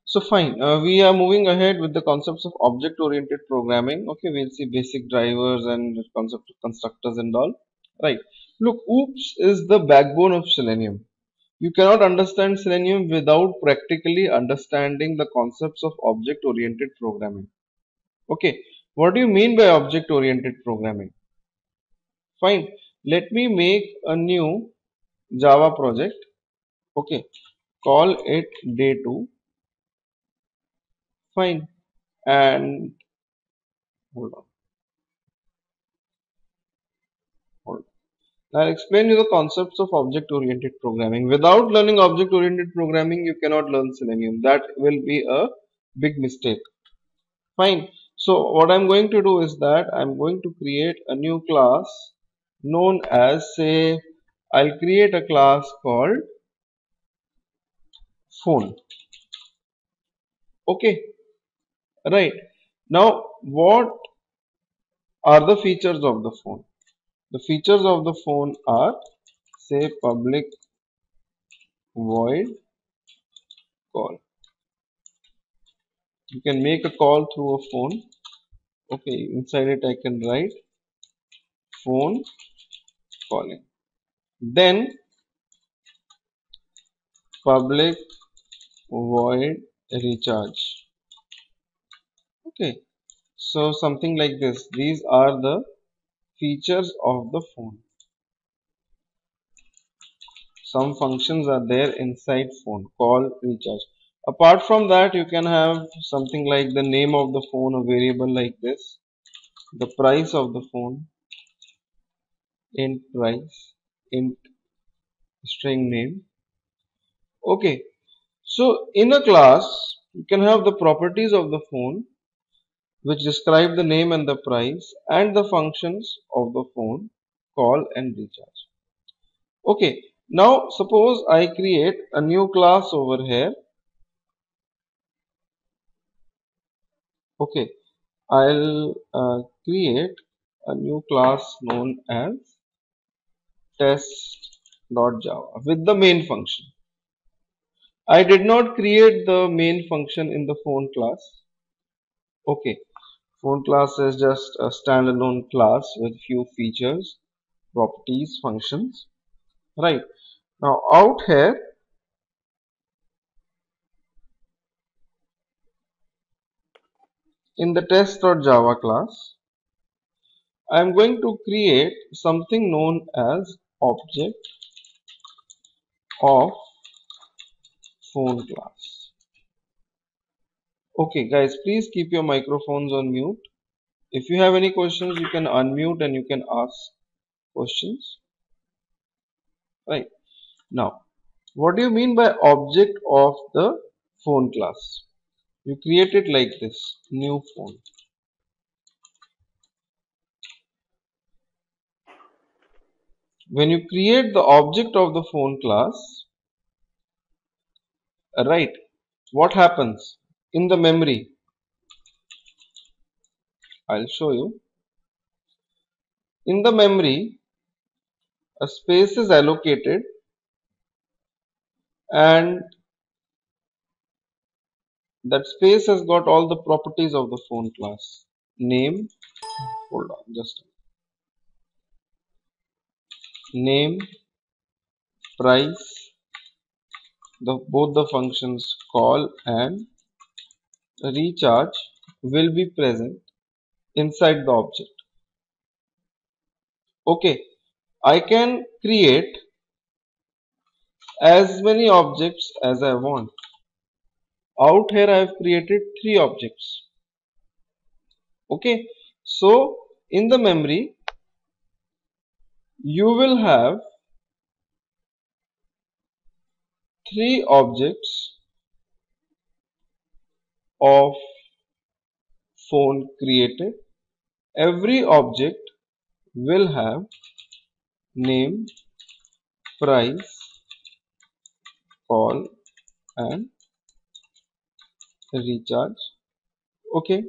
So fine, we are moving ahead with the concepts of object-oriented programming. Okay, we'll see basic drivers and concept of constructors and all. Right. Look, OOPS is the backbone of Selenium. You cannot understand Selenium without practically understanding the concepts of object-oriented programming. Okay, what do you mean by object-oriented programming? Fine, let me make a new Java project. Okay, call it day2. Fine, and hold on. Hold on. I'll explain you the concepts of object-oriented programming. Without learning object-oriented programming, you cannot learn Selenium. That will be a big mistake. Fine. So what I'm going to do is that I'm going to create a new class known as, say, I'll create a class called phone. Okay. Right. Now, what are the features of the phone? The features of the phone are, say, public void call. You can make a call through a phone. Okay, inside it I can write phone calling. Then public void recharge. Okay, so something like this. These are the features of the phone. Some functions are there inside phone, call, recharge. Apart from that, you can have something like the name of the phone, a variable like this, the price of the phone, int price, int string name. Okay, so in a class, you can have the properties of the phone which describe the name and the price and the functions of the phone, call and recharge. Okay, now suppose I create a new class over here. Okay, I'll create a new class known as test.java with the main function. I did not create the main function in the phone class. Okay, phone class is just a standalone class with few features, properties, functions. Right. Now out here, in the test.java class, I am going to create something known as object of phone class. Okay guys, please keep your microphones on mute. If you have any questions, you can unmute and you can ask questions. Right. Now, what do you mean by object of the phone class? You create it like this, new phone. When you create the object of the phone class, right, what happens in the memory? I'll show you. In the memory, a space is allocated and that space has got all the properties of the phone class. Name, hold on, just name, price, both the functions call and recharge will be present inside the object. Okay, I can create as many objects as I want. Out here I have created 3 objects. Okay, so in the memory you will have 3 objects of phone created. Every object will have name, price, call and recharge. Okay,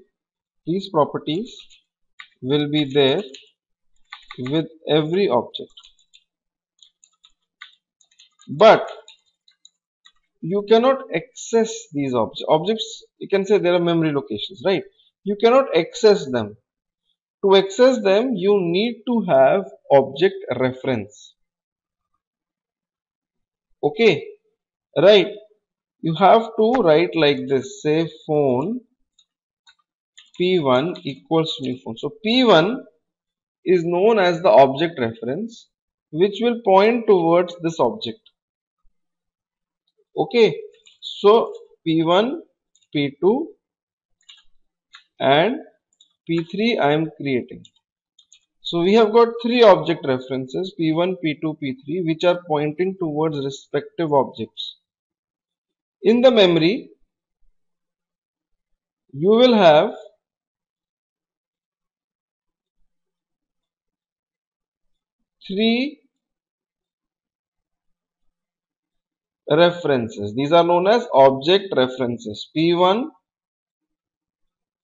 these properties will be there with every object. But you cannot access these objects. Objects, you can say there are memory locations, right? You cannot access them. To access them, you need to have object reference. Okay, right? You have to write like this, say phone P1 equals to new phone. So P1 is known as the object reference, which will point towards this object. Okay, so P1, P2 and P3 I am creating. So we have got three object references P1, P2, P3 which are pointing towards respective objects. In the memory, you will have three references. These are known as object references P1,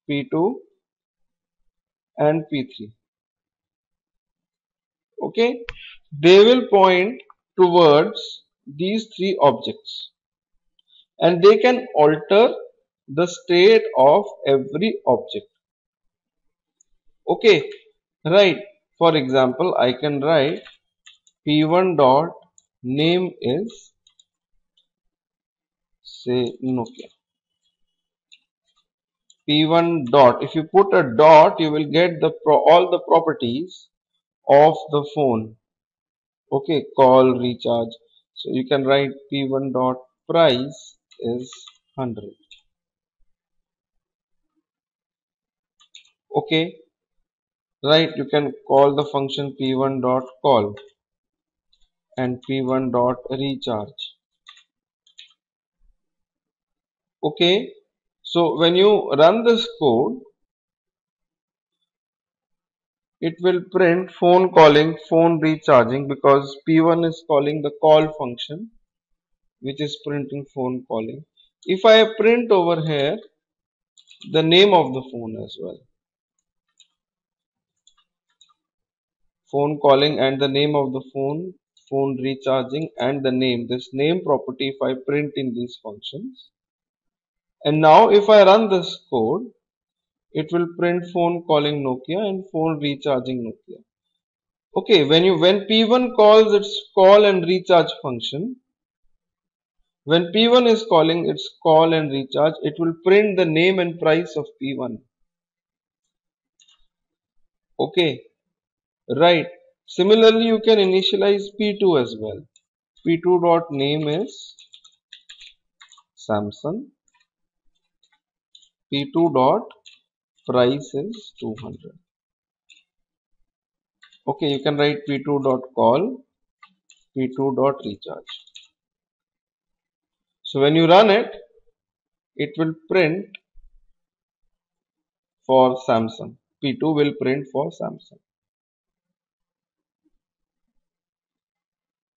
P2 and P3. Okay, they will point towards these three objects and they can alter the state of every object. Okay, right. For example, I can write P1 dot name is say Nokia. P1 dot. If you put a dot, you will get the all the properties of the phone. Okay, call, recharge. So you can write P1 dot price is 100. Okay, right. You can call the function P1 dot call and P1 dot recharge. Okay, so when you run this code, it will print phone calling, phone recharging because P1 is calling the call function which is printing phone calling. If I print over here the name of the phone as well, phone calling and the name of the phone, phone recharging and the name, this name property if I print in these functions. And now if I run this code, it will print phone calling Nokia and phone recharging Nokia. Okay, when P1 calls its call and recharge function, when P1 is calling its call and recharge, it will print the name and price of P1. Okay, right. Similarly, you can initialize P2 as well. P2 dot name is Samsung. P2 dot price is 200. Okay, you can write P2 dot call, P2 dot recharge. So when you run it, it will print for Samsung. P2 will print for Samsung.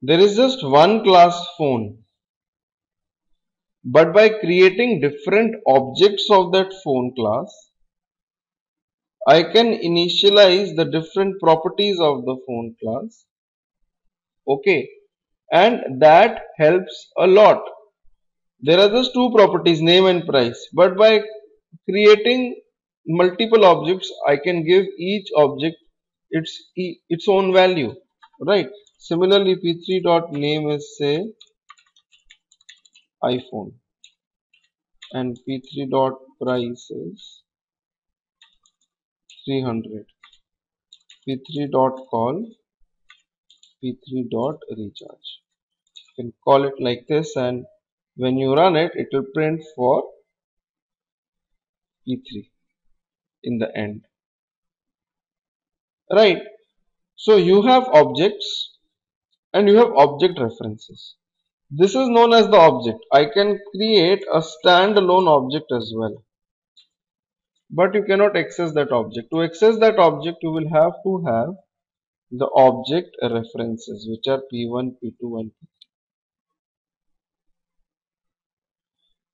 There is just one class phone, but by creating different objects of that phone class, I can initialize the different properties of the phone class. Okay, and that helps a lot. There are just two properties, name and price, but by creating multiple objects, I can give each object its own value, right? Similarly, P3 dot name is say iPhone and P3 dot price is 300. P3 dot call, P3 dot recharge. You can call it like this, and when you run it, it will print for P3 in the end. Right. So you have objects and you have object references. This is known as the object. I can create a standalone object as well, but you cannot access that object. To access that object, you will have to have the object references, which are P1, P2 and P3.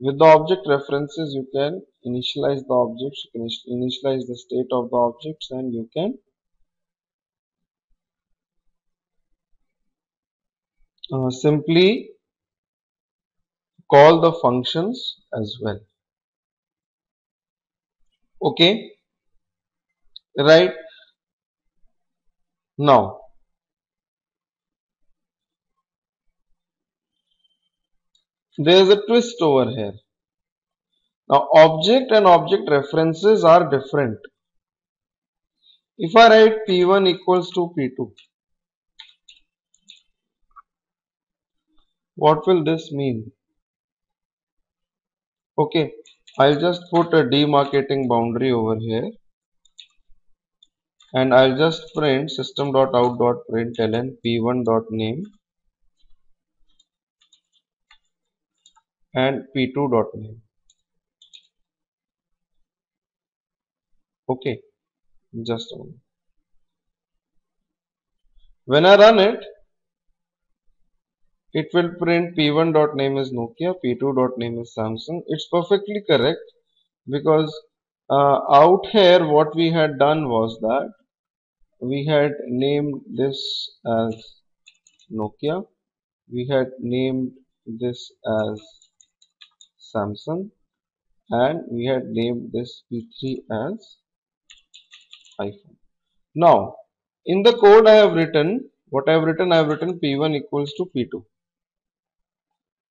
With the object references, you can initialize the objects, you can initialize the state of the objects, and you can simply call the functions as well. Okay, right? Now there is a twist over here. Now object and object references are different. If I write P1 equals to P2, what will this mean? Okay, I'll just put a demarcating boundary over here and I'll just print system.out.println P1.name and P2.name. Okay, just a moment. When I run it, it will print P1.name is Nokia, P2.name is Samsung. It's perfectly correct because out here what we had done was that we had named this as Nokia, we had named this as Samsung, and we had named this P3 as iPhone. Now, in the code I have written, what I have written P1 equals to P2.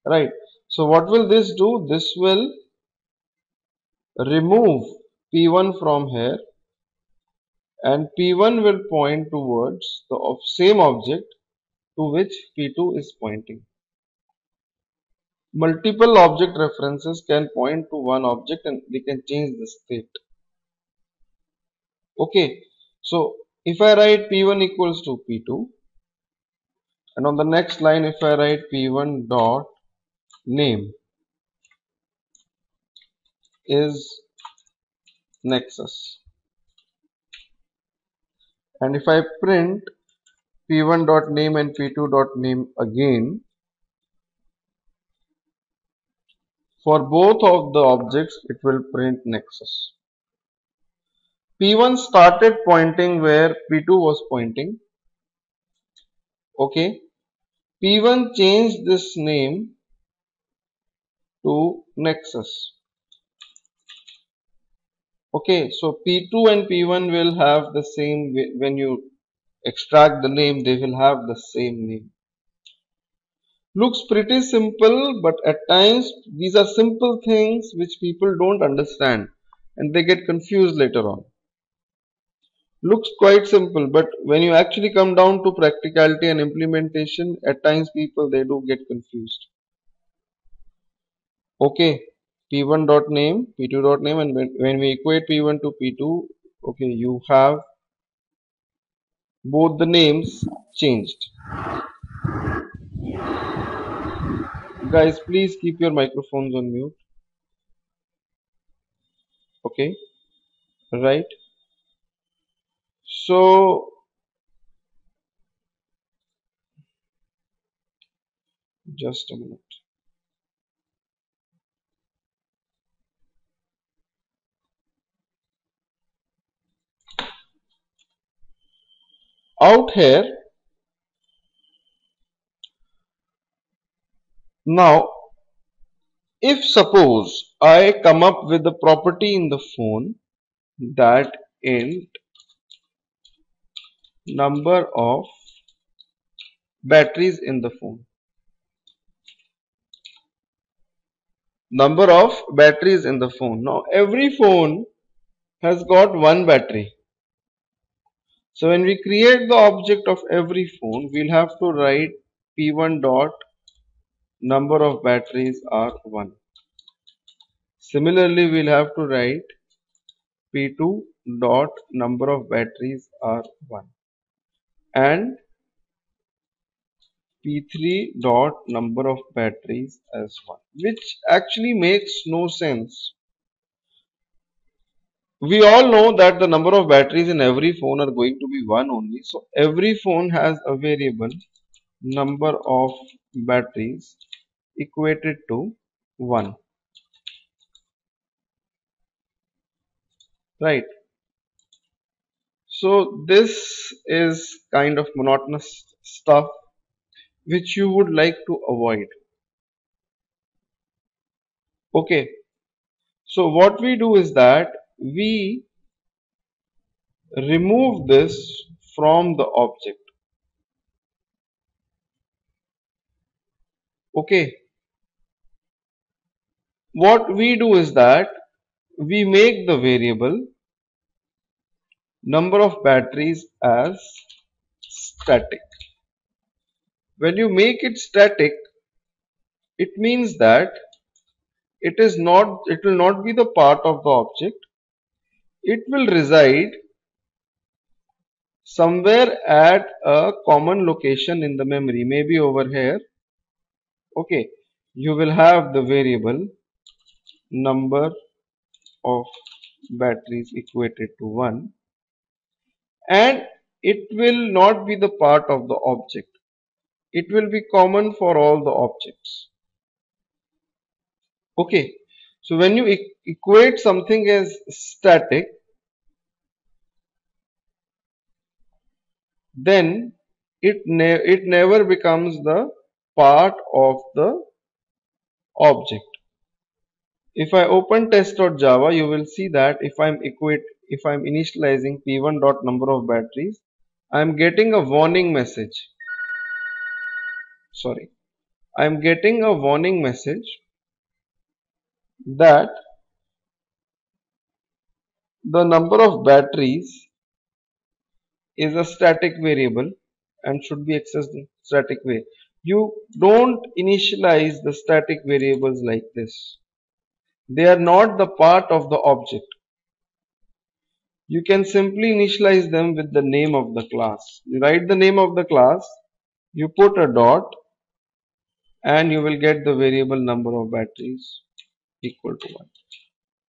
Right. So what will this do? This will remove P1 from here and P1 will point towards the same object to which P2 is pointing. Multiple object references can point to one object and they can change the state. Okay. So if I write P1 equals to P2 and on the next line if I write P1 dot name is Nexus and if I print P1.name and P2.name again, for both of the objects it will print Nexus. P1 started pointing where P2 was pointing. Okay. P1 changed this name to Nexus. Okay. So P2 and P1 will have the same, when you extract the name, they will have the same name. Looks pretty simple, but at times these are simple things which people don't understand and they get confused later on. Looks quite simple, but when you actually come down to practicality and implementation, at times people they do get confused. Okay, P1.name, P2.name, and when we equate P1 to P2, okay, you have both the names changed. Guys, please keep your microphones on mute. Okay, right. So just a minute. Out here, now, if suppose I come up with a property in the phone that int number of batteries in the phone. Number of batteries in the phone. Now every phone has got one battery. So when we create the object of every phone, we'll have to write P1 dot number of batteries are 1. Similarly, we'll have to write P2 dot number of batteries are 1 and P3 dot number of batteries as 1, which actually makes no sense. We all know that the number of batteries in every phone are going to be 1 only. So every phone has a variable number of batteries equated to 1. Right. So this is kind of monotonous stuff which you would like to avoid. Okay, so what we do is that we remove this from the object. Okay, what we do is that we make the variable number of batteries as static. When you make it static, it means that it will not be the part of the object. It will reside somewhere at a common location in the memory, maybe over here. Okay, you will have the variable number of batteries equated to 1, and it will not be the part of the object. It will be common for all the objects. Okay, so when you equate something as static, then it never becomes the part of the object. If I open test.java, you will see that if I'm initializing p1 dot number of batteries, I am getting a warning message. Sorry, I am getting a warning message that the number of batteries is a static variable and should be accessed in static way. You don't initialize the static variables like this. They are not the part of the object. You can simply initialize them with the name of the class. You write the name of the class, you put a dot, and you will get the variable number of batteries equal to 1.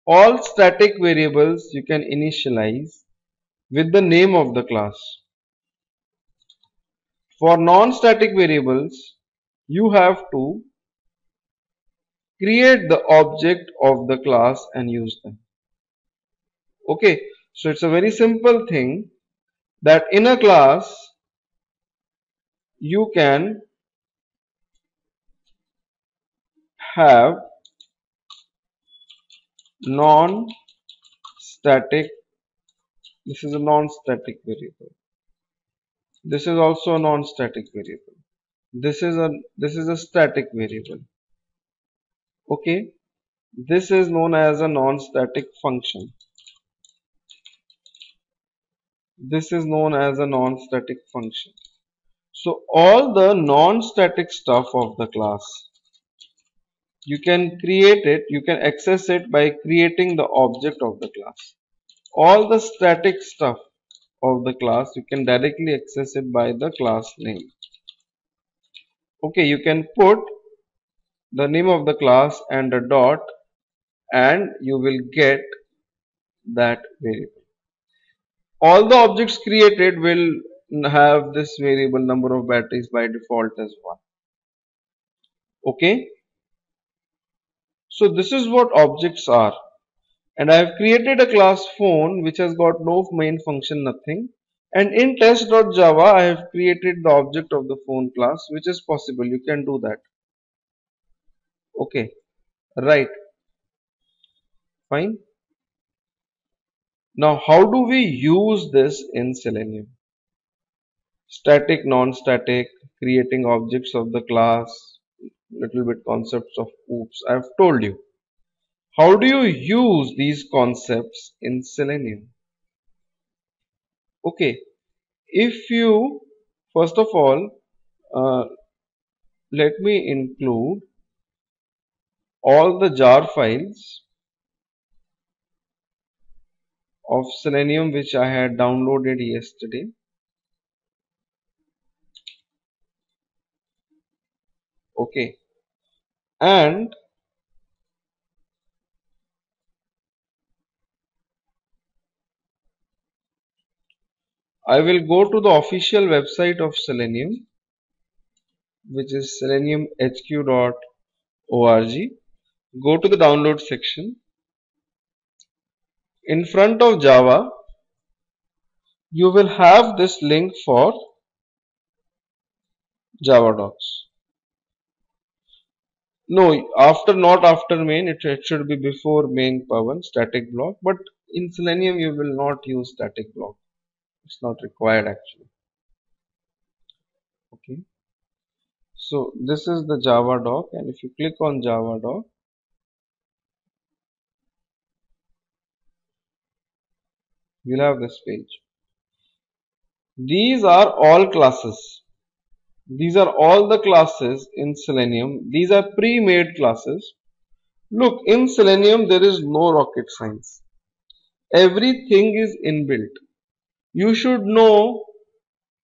All static variables you can initialize with the name of the class. For non-static variables, you have to create the object of the class and use them. Okay, so it's a very simple thing that in a class you can have non-static. This is a non-static variable. This is also a non-static variable. This is a static variable. Okay, this is known as a non-static function. This is known as a non-static function. So all the non-static stuff of the class, you can create it, you can access it by creating the object of the class. All the static stuff of the class, you can directly access it by the class name. Okay, you can put the name of the class and a dot, and you will get that variable. All the objects created will have this variable number of batteries by default as 1. Okay, so this is what objects are, and I have created a class phone which has got no main function, nothing, and in test.java I have created the object of the phone class, which is possible. You can do that. Okay, right, fine. Now how do we use this in Selenium? Static, non-static, creating objects of the class, little bit concepts of oops. I have told you. How do you use these concepts in Selenium? Okay, if you first of all uh, let me include all the jar files of Selenium which I had downloaded yesterday. Okay, and I will go to the official website of Selenium, which is seleniumhq.org. Go to the download section. In front of Java, you will have this link for Java docs. No, after, not after main, it should be before main Pavan, static block. But in Selenium, you will not use static block. It's not required actually. Okay. So this is the Java doc, and if you click on Java doc, you'll have this page. These are all classes. These are all the classes in Selenium. These are pre-made classes. Look, in Selenium there is no rocket science. Everything is inbuilt. You should know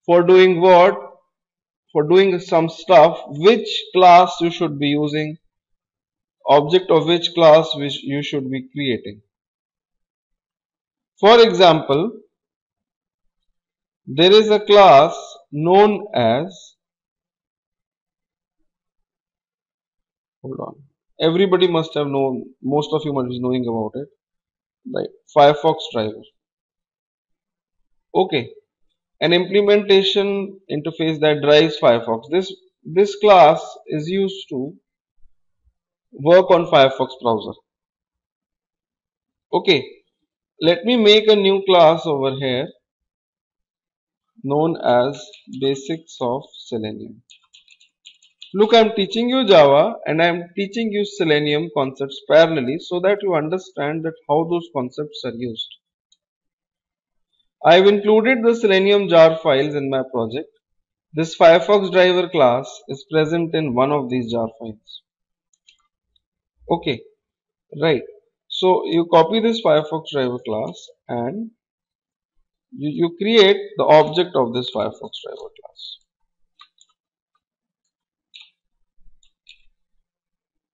for doing what, for doing some stuff, which class you should be using, object of which class which you should be creating. For example, there is a class known as, hold on, everybody must have known, most of you must be knowing about it, right? Firefox driver. Okay, an implementation interface that drives Firefox. This class is used to work on Firefox browser. Okay, let me make a new class over here known as basics of Selenium. Look, I'm teaching you Java and I'm teaching you Selenium concepts parallelly so that you understand that how those concepts are used. I've included the Selenium jar files in my project. This Firefox driver class is present in one of these jar files. Okay, right. So you copy this Firefox driver class and you create the object of this Firefox driver class.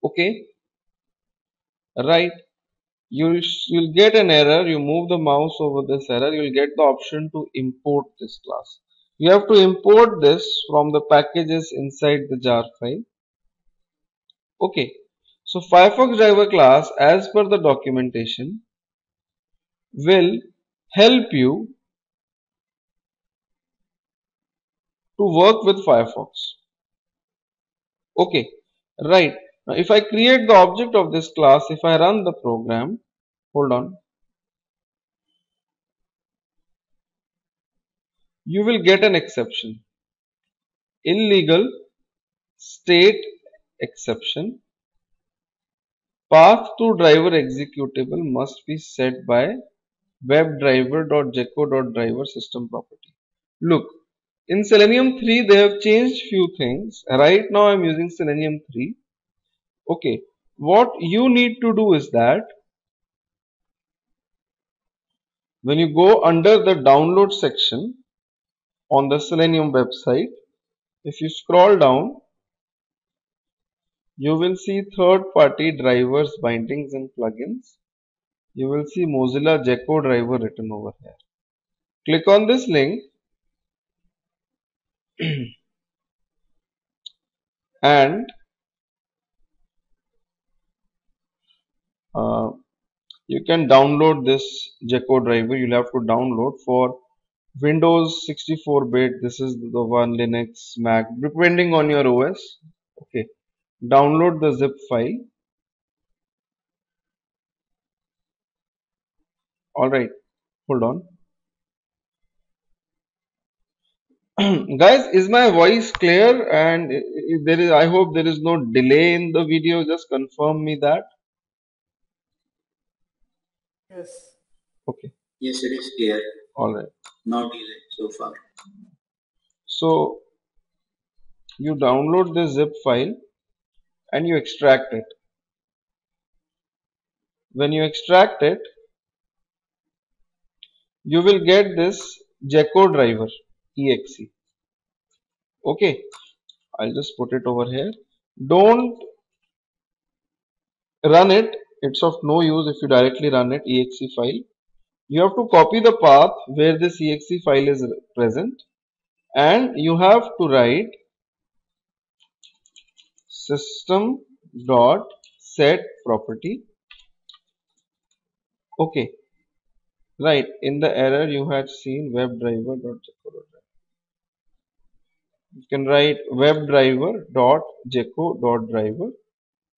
Okay, right. You'll get an error. You move the mouse over this error. You'll get the option to import this class. You have to import this from the packages inside the jar file. Okay. So Firefox driver class, as per the documentation, will help you to work with Firefox. Okay, right. Now if I create the object of this class, if I run the program, hold on, you will get an exception. Illegal state exception. Path to driver executable must be set by WebDriver.Gecko.driver system property. Look, in Selenium 3 they have changed few things. Right now I am using Selenium 3. Okay, what you need to do is that when you go under the download section on the Selenium website, if you scroll down, you will see third-party drivers, bindings and plugins. You will see Mozilla Gecko driver written over here. Click on this link and you can download this Gecko driver. You'll have to download for Windows 64-bit. This is the one, Linux, Mac, depending on your OS. Okay, download the zip file. Alright, hold on. Guys, is my voice clear? And if there is, I hope there is no delay in the video. Just confirm me that. Yes. Okay. Yes, it is clear. Alright. No delay so far. So you download this zip file and you extract it. When you extract it, you will get this Gecko driver exe. Okay, I'll just put it over here. Don't run it. It's of no use if you directly run it, exe file. You have to copy the path where this exe file is present, and you have to write system dot set property. Okay, right, in the error you had seen WebDriver dot Gecko. You can write WebDriver dot Gecko dot driver.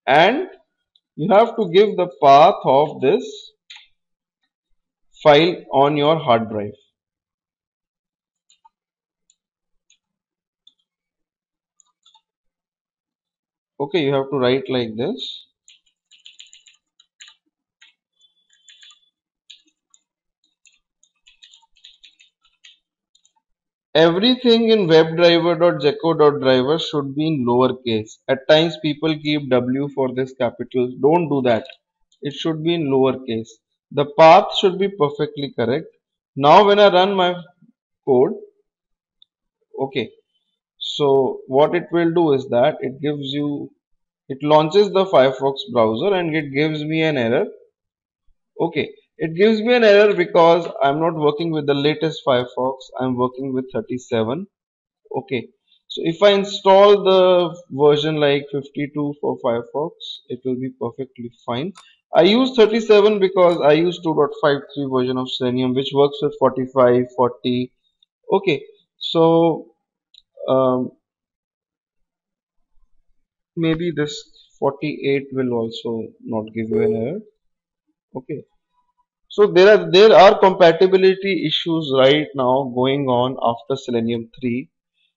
and you have to give the path of this file on your hard drive. Okay, you have to write like this. Everything in WebDriver.Gecko.driver should be in lowercase. At times people keep W for this capital. Don't do that. It should be in lowercase. The path should be perfectly correct. Now when I run my code, okay, so what it will do is that it launches the Firefox browser and it gives me an error. Okay, it gives me an error because I'm not working with the latest Firefox. I'm working with 37. Okay, so if I install the version like 52 for Firefox, it will be perfectly fine. I use 37 because I use 2.53 version of Selenium, which works with 45, 40. Okay, so um, maybe this 48 will also not give you an error. Okay, so there are compatibility issues right now going on after Selenium 3.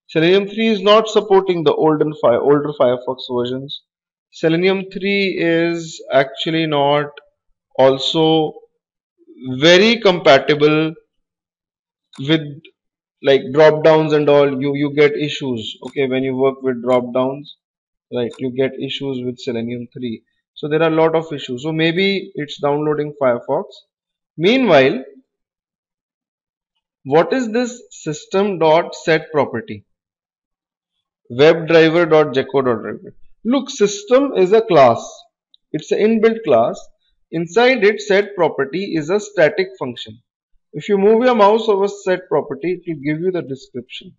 Selenium 3 is not supporting the older Firefox versions. Selenium 3 is actually not also very compatible with like drop downs and all. You get issues. Okay, when you work with drop downs, right, you get issues with Selenium 3. So there are a lot of issues. So maybe it's downloading Firefox. Meanwhile, what is this system.set property? WebDriver.Gecko.driver. Look, system is a class. It's an inbuilt class. Inside it, set property is a static function. If you move your mouse over set property, it will give you the description.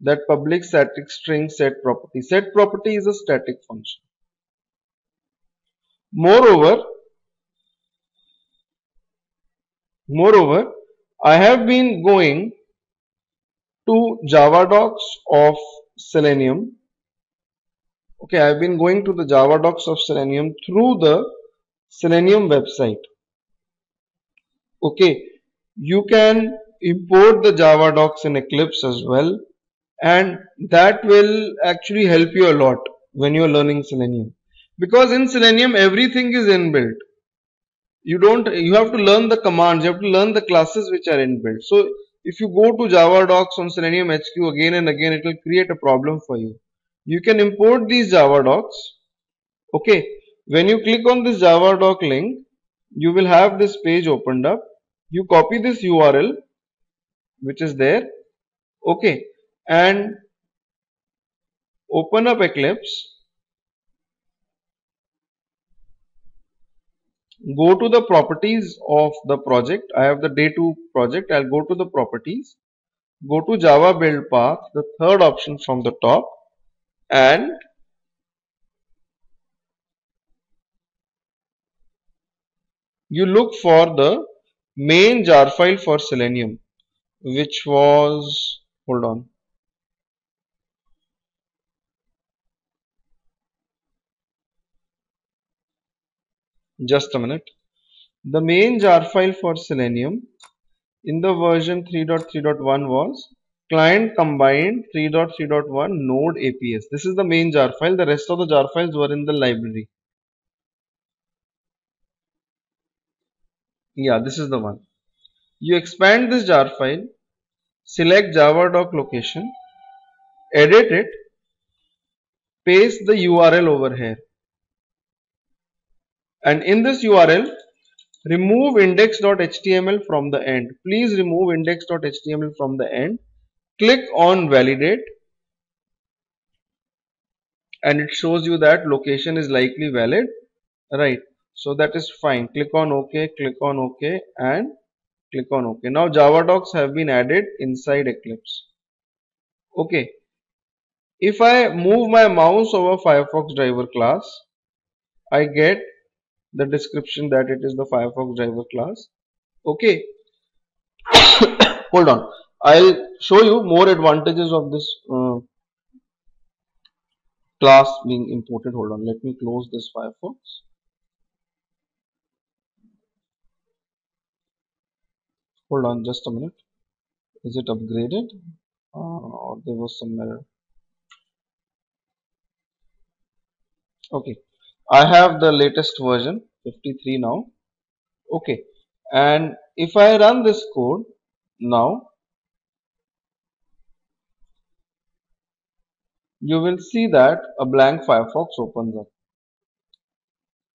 That public static string set property. Set property is a static function. Moreover, I have been going to Java docs of Selenium. Okay, I've been going to the Java docs of Selenium through the Selenium website. Okay, you can import the Java docs in Eclipse as well, and that will actually help you a lot when you're learning Selenium, because in Selenium everything is inbuilt. You have to learn the commands, you have to learn the classes which are inbuilt. So if you go to Java docs on Selenium HQ again and again, it will create a problem for you. You can import these Java docs. Okay, when you click on this Java doc link, you will have this page opened up. You copy this URL which is there, okay, and open up Eclipse. Go to the properties of the project. I have the day 2 project. I'll go to the properties, go to Java build path, the third option from the top, and you look for the main jar file for Selenium, which was, hold on, just a minute. The main jar file for Selenium in the version 3.3.1 was client combined 3.3.1 node APS. This is the main jar file. The rest of the jar files were in the library. Yeah, this is the one. You expand this jar file, select Java doc location, edit it, paste the URL over here, and in this URL remove index.html from the end. Please remove index.html from the end. Click on validate and it shows you that location is likely valid, right? So that is fine. Click on OK, click on OK, and click on OK. Now Java docs have been added inside Eclipse. Okay, if I move my mouse over Firefox driver class, I get the description that it is the Firefox driver class. Okay, hold on. I'll show you more advantages of this class being imported. Hold on, let me close this Firefox. Hold on just a minute. Is it upgraded? Or there was some error? Okay, I have the latest version 53 now. Okay, and if I run this code now, you will see that a blank Firefox opens up.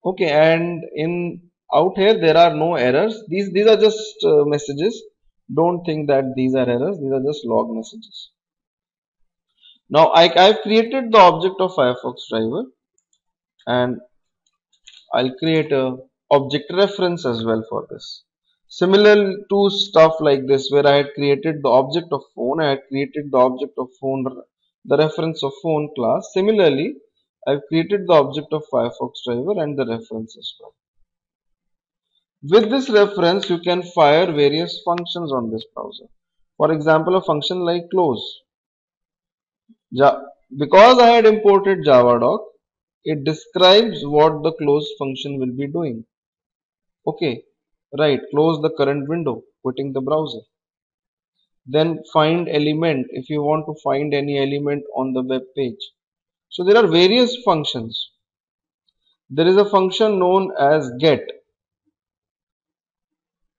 Okay, and in out here there are no errors. These are just messages. Don't think that these are errors. These are just log messages. Now I've created the object of Firefox driver, and I'll create a object reference as well for this. Similar to stuff like this where I had created the object of phone, I had created the object of phone, the reference of phone class. Similarly, I've created the object of Firefox driver and the reference as well. With this reference, you can fire various functions on this browser. For example, a function like close. Because I had imported Javadoc, it describes what the close function will be doing. Okay, right, close the current window, quitting the browser. Then find element if you want to find any element on the web page. So there are various functions. There is a function known as get.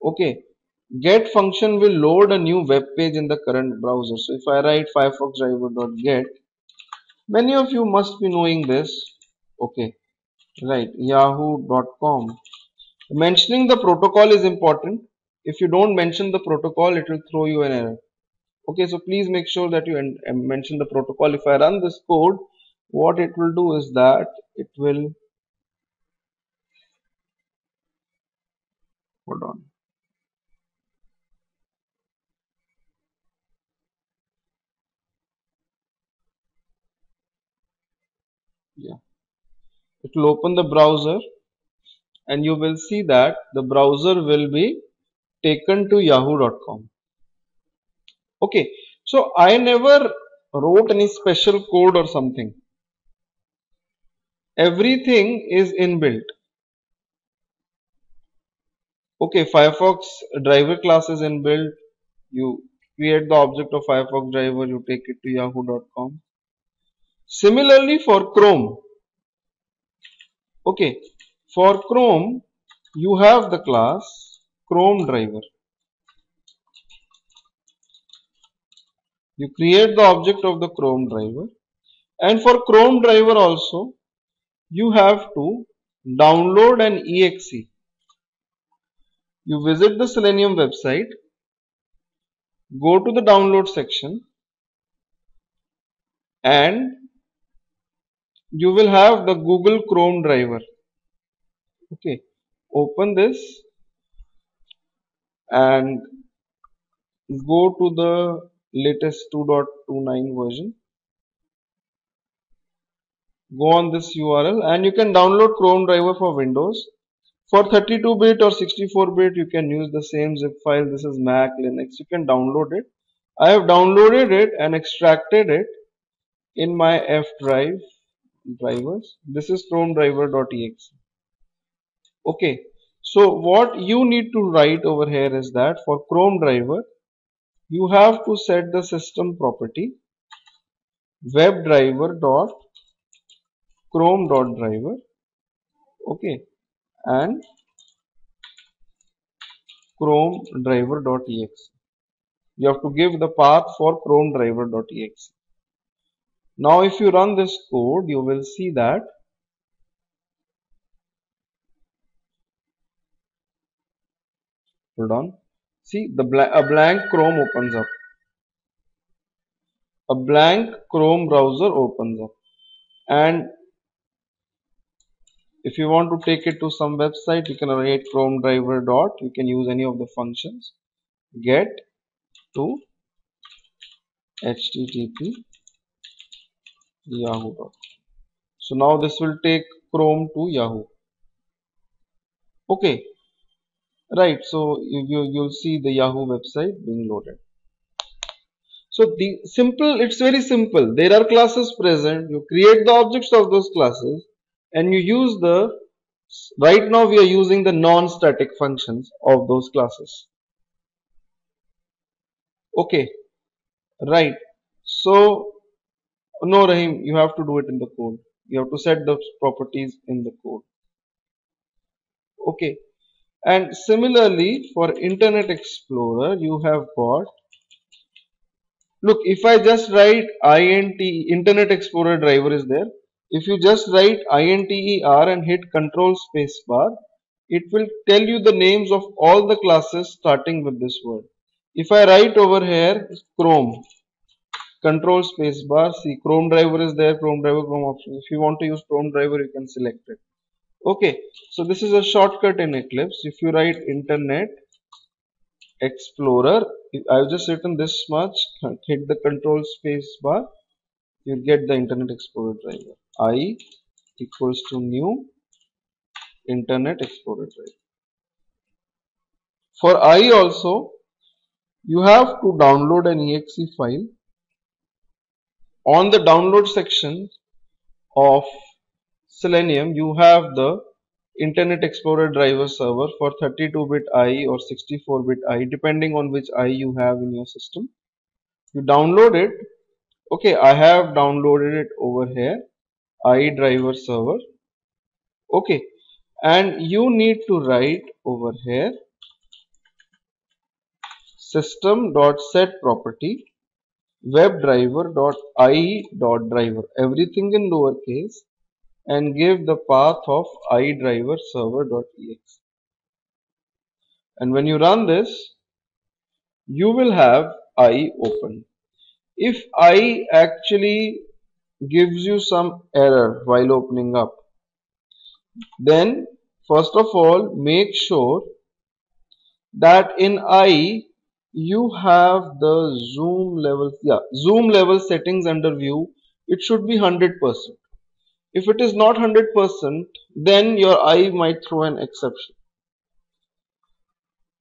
Okay, get function will load a new web page in the current browser. So if I write firefox driver.get, many of you must be knowing this. Okay, right, yahoo.com. Mentioning the protocol is important. If you don't mention the protocol, it will throw you an error. Okay, so please make sure that you mention the protocol. If I run this code, what it will do is that it will, hold on, yeah, it will open the browser and you will see that the browser will be taken to yahoo.com. Okay, so I never wrote any special code or something. Everything is inbuilt. Okay, Firefox driver class is inbuilt. You create the object of Firefox driver, you take it to yahoo.com. Similarly for Chrome, okay, for Chrome, you have the class Chrome driver. You create the object of the Chrome driver, and for Chrome driver also, you have to download an exe. You visit the Selenium website, go to the download section, and you will have the Google Chrome driver. Okay, open this and go to the latest 2.29 version. Go on this URL and you can download Chrome driver for Windows. For 32-bit or 64-bit, you can use the same zip file. This is Mac, Linux. You can download it. I have downloaded it and extracted it in my F drive drivers. This is Chrome driver.exe. Okay. So what you need to write over here is that for Chrome driver, you have to set the system property webdriver.chrome.driver. Okay, and chrome driver.exe. You have to give the path for chrome driver.exe. Now if you run this code, you will see that hold on, see the a blank Chrome opens up. A blank Chrome browser opens up, and if you want to take it to some website, you can write chrome driver dot, you can use any of the functions, get to http yahoo.com. So now this will take Chrome to Yahoo. Okay, right. So you'll see the Yahoo website being loaded. So it's very simple. There are classes present. You create the objects of those classes, and you use right now we are using the non-static functions of those classes. Okay, right. So no, Rahim, you have to do it in the code. You have to set the properties in the code. Okay. And similarly for Internet Explorer, you have got, look, if I just write Internet Explorer driver is there. If you just write INTER and hit control space bar, it will tell you the names of all the classes starting with this word. If I write over here Chrome, control space bar, see Chrome driver is there, Chrome driver, Chrome options. If you want to use Chrome driver, you can select it. Okay, so this is a shortcut in Eclipse. If you write Internet Explorer, I've just written this much, hit the control space bar, you get the Internet Explorer driver. I equals to new Internet Explorer driver. For I also, you have to download an exe file. On the download section of Selenium, you have the Internet Explorer driver server for 32-bit I or 64-bit I, depending on which I you have in your system. You download it. Okay, I have downloaded it over here, I driver server. Okay, and you need to write over here system.setProperty webdriver.i.driver, everything in lowercase, and give the path of iDriver server.exe. And when you run this, you will have I open. If I actually gives you some error while opening up, then first of all make sure that in I you have the zoom level settings under view. It should be 100%. If it is not 100%, then your I might throw an exception.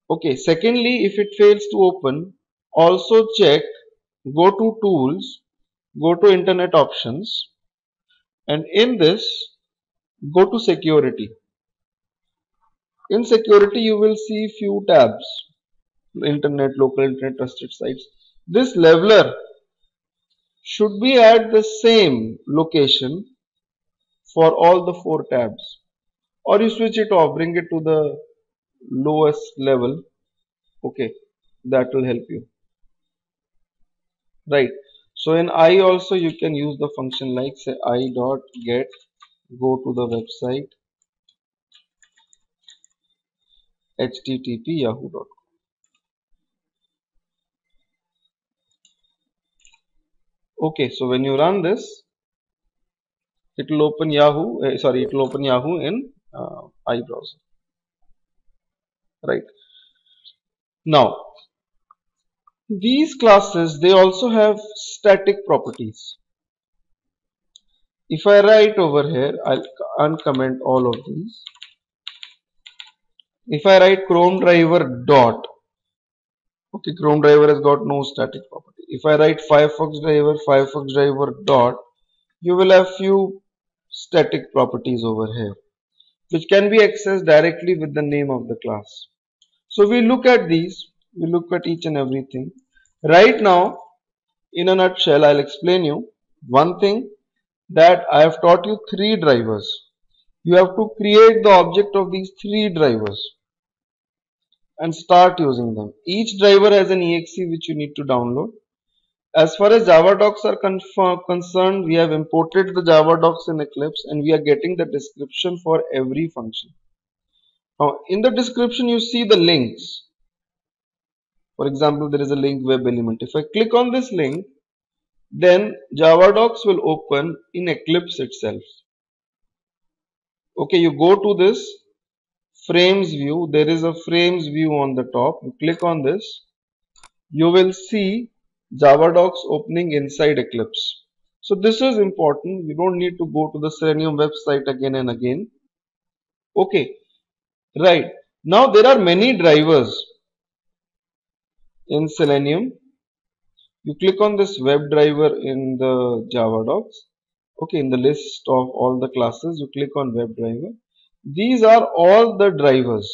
Okay, secondly, if it fails to open, also check, go to tools, go to internet options, and in this go to security. In security you will see few tabs: internet, local internet, trusted sites. This leveler should be at the same location for all the 4 tabs, or you switch it off, bring it to the lowest level. Okay, that will help you, right? So in I also you can use the function like say I dot get, go to the website http yahoo.com. Okay, so when you run this, it will open Yahoo. It will open Yahoo in iBrowser. Right. Now, these classes, they also have static properties. If I write over here, I'll uncomment all of these. If I write Chrome driver dot, okay, Chrome driver has got no static property. If I write Firefox driver dot, you will have few static properties over here, which can be accessed directly with the name of the class. So we look at these, we look at each and everything. Right now, in a nutshell, I'll explain you one thing, that I have taught you 3 drivers. You have to create the object of these 3 drivers and start using them. Each driver has an exe which you need to download. As far as Java docs are concerned, we have imported the Java docs in Eclipse and we are getting the description for every function. Now, in the description, you see the links. For example, there is a link web element. If I click on this link, then Java docs will open in Eclipse itself. Okay, you go to this frames view. There is a frames view on the top. You click on this. You will see Java docs opening inside Eclipse. So this is important. You don't need to go to the Selenium website again and again. Okay, right. Now there are many drivers in Selenium. You click on this WebDriver in the Java docs. Okay, in the list of all the classes, you click on WebDriver. These are all the drivers.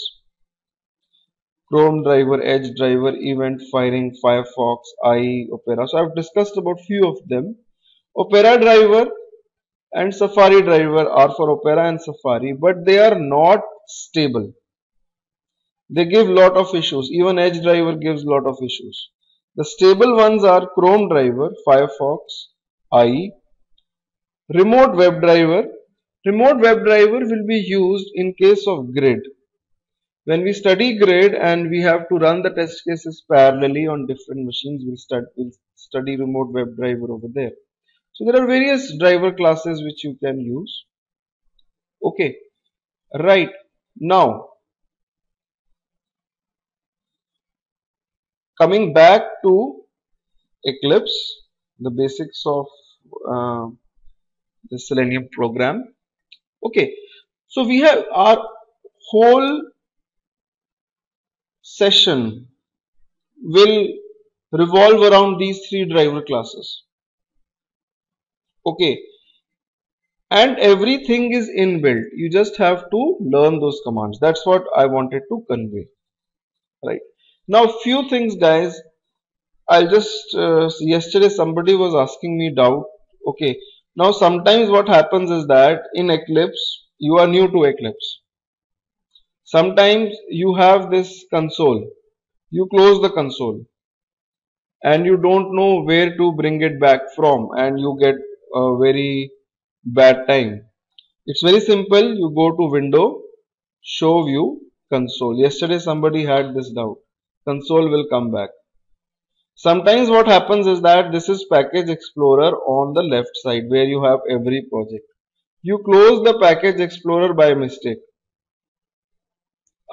Chrome driver, Edge driver, event firing, Firefox, IE, Opera. So I've discussed about few of them. Opera driver and Safari driver are for Opera and Safari, but they are not stable. They give lot of issues. Even Edge driver gives lot of issues. The stable ones are Chrome driver, Firefox, IE, remote WebDriver. Remote WebDriver will be used in case of grid. When we study grid and we have to run the test cases parallelly on different machines, we'll study remote WebDriver over there. So there are various driver classes which you can use. Okay, right. Now, coming back to Eclipse, the basics of uh, the Selenium program. Okay, so we have our whole session will revolve around these three driver classes. Okay, and everything is inbuilt. You just have to learn those commands. That's what I wanted to convey. Right now, few things, guys. I'll just yesterday somebody was asking me doubt. Okay, now sometimes what happens is that in Eclipse you are new to Eclipse. Sometimes you have this console. You close the console and you don't know where to bring it back from, and you get a very bad time. It's very simple. You go to Window, Show View, Console. Yesterday somebody had this doubt. Console will come back. Sometimes what happens is that this is Package Explorer on the left side where you have every project. You close the Package Explorer by mistake.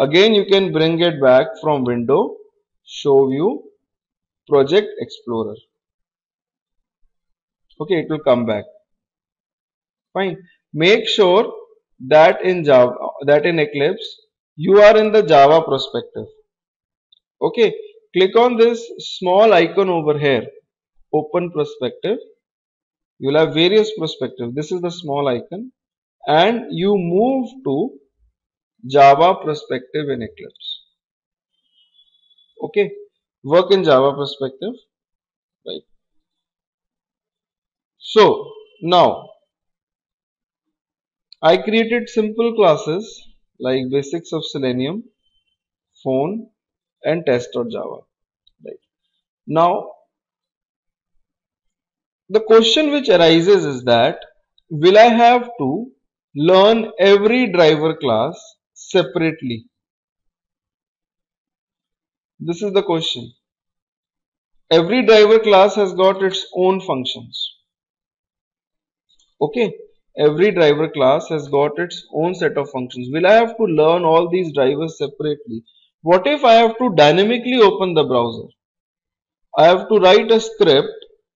Again you can bring it back from Window, Show View, Project Explorer. Okay, it will come back. Fine. Make sure that in Eclipse you are in the Java perspective. Okay, click on this small icon over here, open perspective. You will have various perspectives. This is the small icon, and you move to Java perspective in Eclipse. Okay, work in Java perspective, right? So now I created simple classes like basics of Selenium, phone, and test.java. Right. Now the question which arises is that will I have to learn every driver class separately? This is the question. Every driver class has got its own functions. Okay, every driver class has got its own set of functions. Will I have to learn all these drivers separately? What if I have to dynamically open the browser? I have to write a script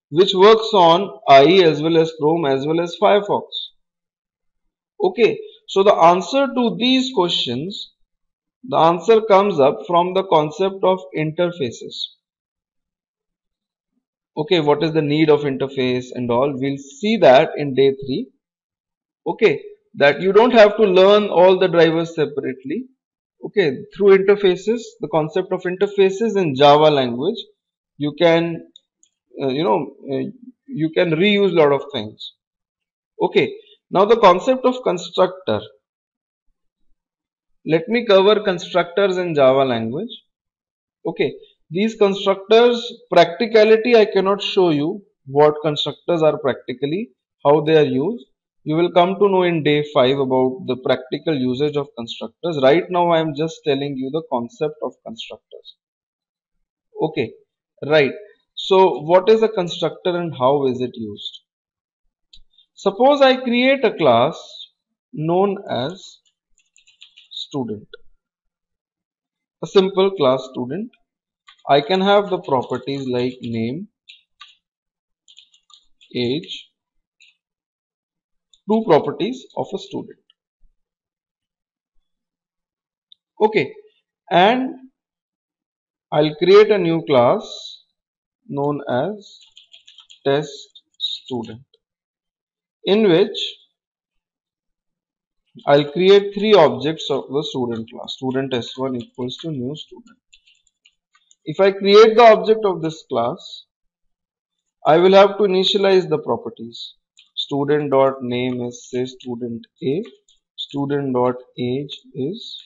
which works on IE as well as Chrome as well as Firefox. Okay, so the answer to these questions, the answer comes up from the concept of interfaces. Okay, what is the need of interface and all? We'll see that in day 3. Okay, that you don't have to learn all the drivers separately. Okay, through interfaces, the concept of interfaces in Java language, you can you can reuse a lot of things. Okay, now the concept of constructor. Let me cover constructors in Java language. Okay, these constructors, practicality I cannot show you what constructors are practically, how they are used. You will come to know in day 5 about the practical usage of constructors. Right now I am just telling you the concept of constructors. Okay, right. So what is a constructor and how is it used? Suppose I create a class known as student. A simple class student. I can have the properties like name, age, two properties of a student. Okay, and I'll create a new class known as test student, in which I'll create three objects of the student class. Student s1 equals to new student. If I create the object of this class, I will have to initialize the properties. Student dot name is say student A. Student dot age is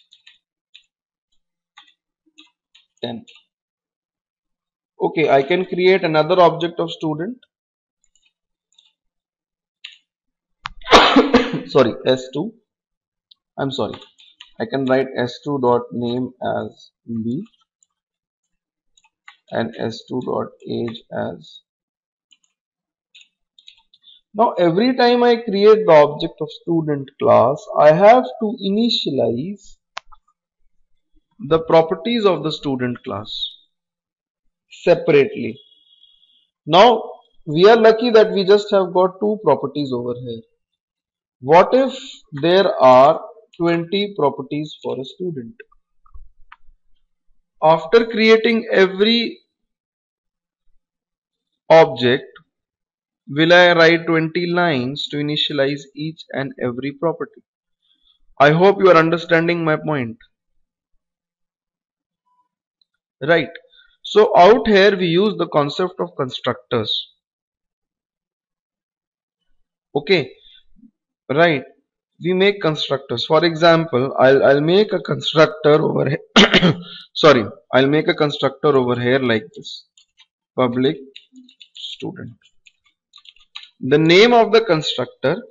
10. Okay, I can create another object of student. Sorry, s2. I'm sorry. I can write s2 dot name as B and s2 dot age as. Now every time I create the object of student class, I have to initialize the properties of the student class separately. Now we are lucky that we just have got two properties over here. What if there are 20 properties for a student? After creating every object, will I write 20 lines to initialize each and every property? I hope you are understanding my point. Right. So out here we use the concept of constructors. Okay. Right. We make constructors. For example, I'll make a constructor over here. Sorry, I'll make a constructor over here like this. Public student. The name of the constructor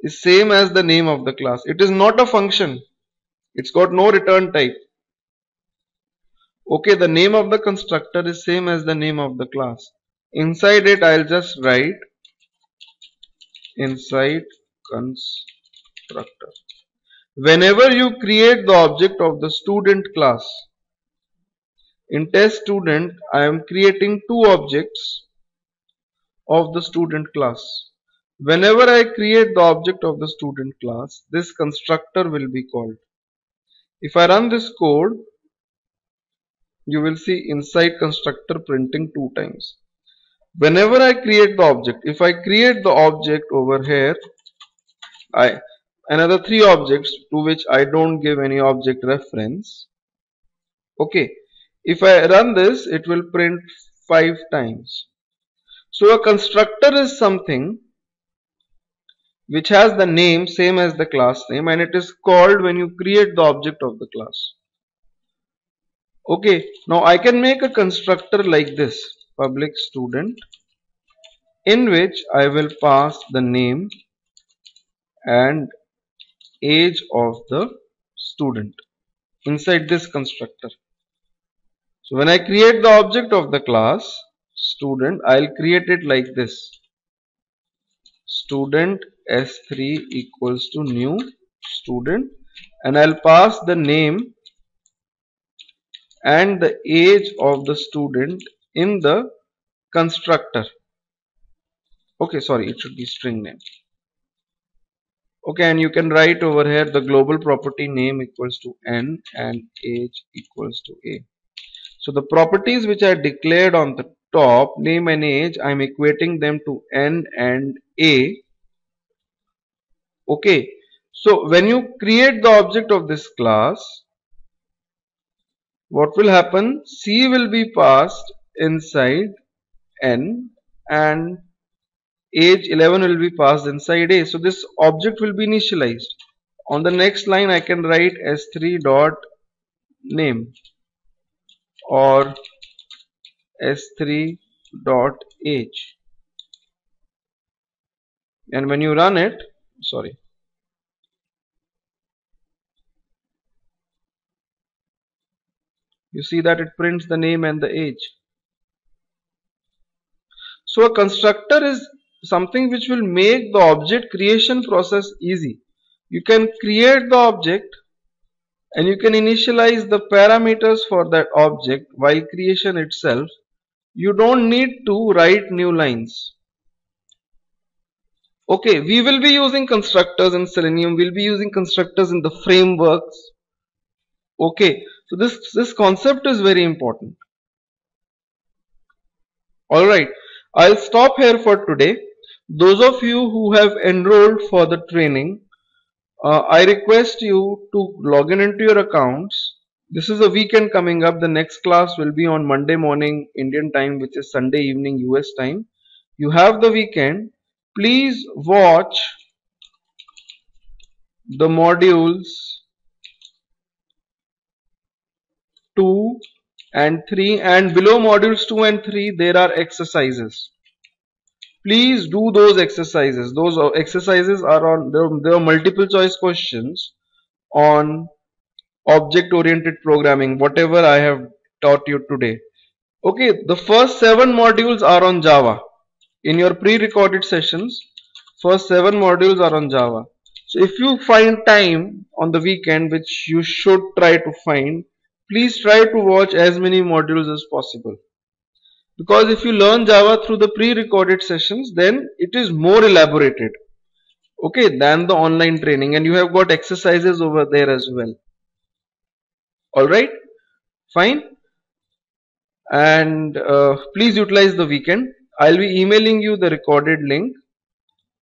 is same as the name of the class. It is not a function. It's got no return type. Okay, the name of the constructor is same as the name of the class. Inside it, I'll just write inside constructor. Whenever you create the object of the student class, in test student, I am creating two objects of the student class. Whenever I create the object of the student class, this constructor will be called. If I run this code, you will see inside constructor printing two times. Whenever I create the object, if I create the object over here, another three objects to which I don't give any object reference. Okay, if I run this, it will print 5 times. So a constructor is something which has the name same as the class name, and it is called when you create the object of the class. Okay, now I can make a constructor like this, public student, in which I will pass the name and age of the student inside this constructor. So when I create the object of the class student, I'll create it like this. Student s3 equals to new student, and I'll pass the name and the age of the student in the constructor. Okay, sorry, it should be string name. Okay, and you can write over here the global property name equals to n and age equals to a. So the properties which are declared on the top, name and age, I am equating them to n and a. Okay, so when you create the object of this class, what will happen? C will be passed inside n and age 11 will be passed inside a. So this object will be initialized. On the next line, I can write s3 dot name or s3 dot age, and when you run it, sorry, you see that it prints the name and the age. So a constructor is something which will make the object creation process easy. You can create the object and you can initialize the parameters for that object while creation itself. You don't need to write new lines. Okay, we will be using constructors in Selenium. We'll be using constructors in the frameworks. Okay, so this concept is very important. Alright, I'll stop here for today. Those of you who have enrolled for the training, I request you to log in into your accounts. This is a weekend coming up. The next class will be on Monday morning Indian time, which is Sunday evening US time. You have the weekend. Please watch the modules 2 and 3, and below modules 2 and 3 there are exercises. Please do those exercises. Those exercises are on, there are multiple choice questions on object oriented programming, whatever I have taught you today. Okay, the first 7 modules are on Java. In your pre-recorded sessions, first 7 modules are on Java. So if you find time on the weekend, which you should try to find, please try to watch as many modules as possible. Because if you learn Java through the pre-recorded sessions, then it is more elaborated, okay, than the online training, and you have got exercises over there as well. Alright, fine. And please utilize the weekend. I'll be emailing you the recorded link.